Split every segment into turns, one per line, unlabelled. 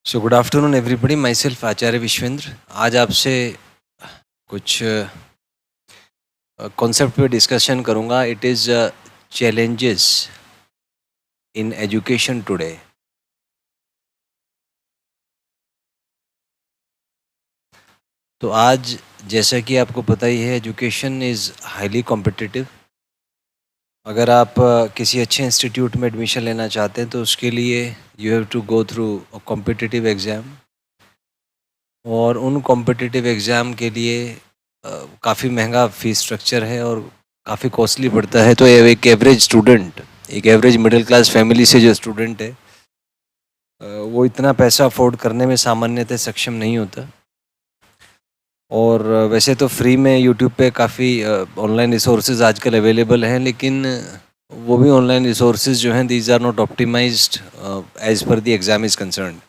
सो good afternoon everybody, myself Acharya Vishvendra. आज आपसे कुछ कॉन्सेप्ट पे डिस्कशन करूँगा। It is challenges in education today. तो आज जैसा कि आपको पता ही है, एजुकेशन इज़ हाईली कॉम्पिटिटिव। अगर आप किसी अच्छे इंस्टीट्यूट में एडमिशन लेना चाहते हैं तो उसके लिए you have to go through a competitive exam, और उन कॉम्पिटिटिव एग्ज़ाम के लिए काफ़ी महंगा फ़ीस स्ट्रक्चर है और काफ़ी कॉस्टली पड़ता है। तो एक एवरेज स्टूडेंट, एक एवरेज मिडिल क्लास फैमिली से जो स्टूडेंट है वो इतना पैसा अफोर्ड करने में सामान्यतः सक्षम नहीं होता। और वैसे तो फ्री में यूट्यूब पे काफ़ी ऑनलाइन रिसोर्सेज आजकल अवेलेबल हैं, लेकिन वो भी ऑनलाइन रिसोर्सेज जो हैं, these are not optimised as per the exam is concern.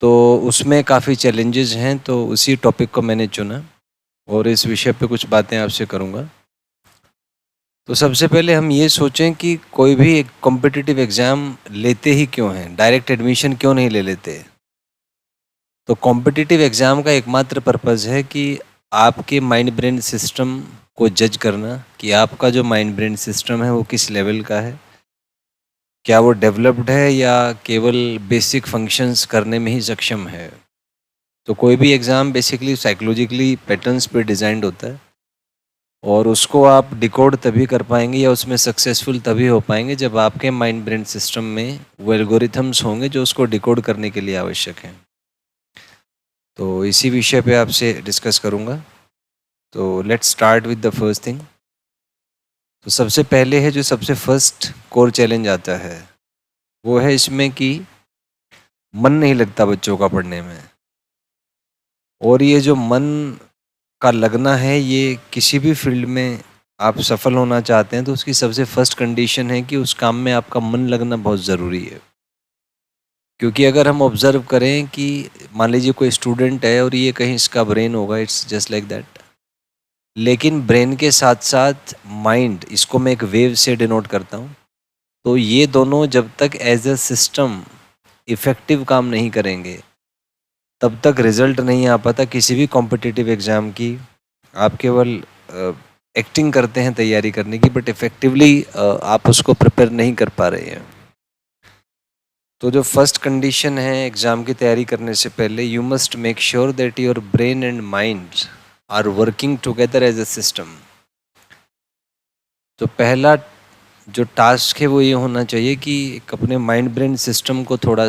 तो उसमें काफ़ी चैलेंजेस हैं, तो उसी टॉपिक को मैंने चुना और इस विषय पे कुछ बातें आपसे करूँगा। तो सबसे पहले हम ये सोचें कि कोई भी एक कॉम्पिटिटिव एग्ज़ाम लेते ही क्यों हैं, डायरेक्ट एडमिशन क्यों नहीं ले लेते। तो कॉम्पिटिटिव एग्ज़ाम का एकमात्र पर्पज़ है कि आपके माइंड ब्रेन सिस्टम को जज करना कि आपका जो माइंड ब्रेन सिस्टम है वो किस लेवल का है, क्या वो डेवलप्ड है या केवल बेसिक फंक्शंस करने में ही सक्षम है। तो कोई भी एग्ज़ाम बेसिकली साइकोलॉजिकली पैटर्न्स पे डिज़ाइंड होता है, और उसको आप डिकोड तभी कर पाएंगे या उसमें सक्सेसफुल तभी हो पाएंगे जब आपके माइंड ब्रेन सिस्टम में वो एल्गोरिथम्स होंगे जो उसको डिकोड करने के लिए आवश्यक हैं। तो इसी विषय पे आपसे डिस्कस करूँगा। तो let's start with the first thing. तो सबसे पहले है जो सबसे फर्स्ट कोर चैलेंज आता है, वो है इसमें कि मन नहीं लगता बच्चों का पढ़ने में। और ये जो मन का लगना है, ये किसी भी फील्ड में आप सफल होना चाहते हैं तो उसकी सबसे फर्स्ट कंडीशन है कि उस काम में आपका मन लगना बहुत ज़रूरी है। क्योंकि अगर हम ऑब्ज़र्व करें कि मान लीजिए कोई स्टूडेंट है और ये कहीं इसका ब्रेन होगा, इट्स जस्ट लाइक दैट, लेकिन ब्रेन के साथ साथ माइंड, इसको मैं एक वेव से डिनोट करता हूँ। तो ये दोनों जब तक एज अ सिस्टम इफ़ेक्टिव काम नहीं करेंगे तब तक रिज़ल्ट नहीं आ पाता किसी भी कॉम्पिटिटिव एग्ज़ाम की। आप केवल एक्टिंग करते हैं तैयारी करने की, बट इफ़ेक्टिवली आप उसको प्रिपेयर नहीं कर पा रहे हैं। तो जो फर्स्ट कंडीशन है एग्ज़ाम की तैयारी करने से पहले, you must make sure that your brain and mind are working together as a system. तो पहला जो टास्क है वो ये होना चाहिए कि एक अपने माइंड ब्रेन सिस्टम को थोड़ा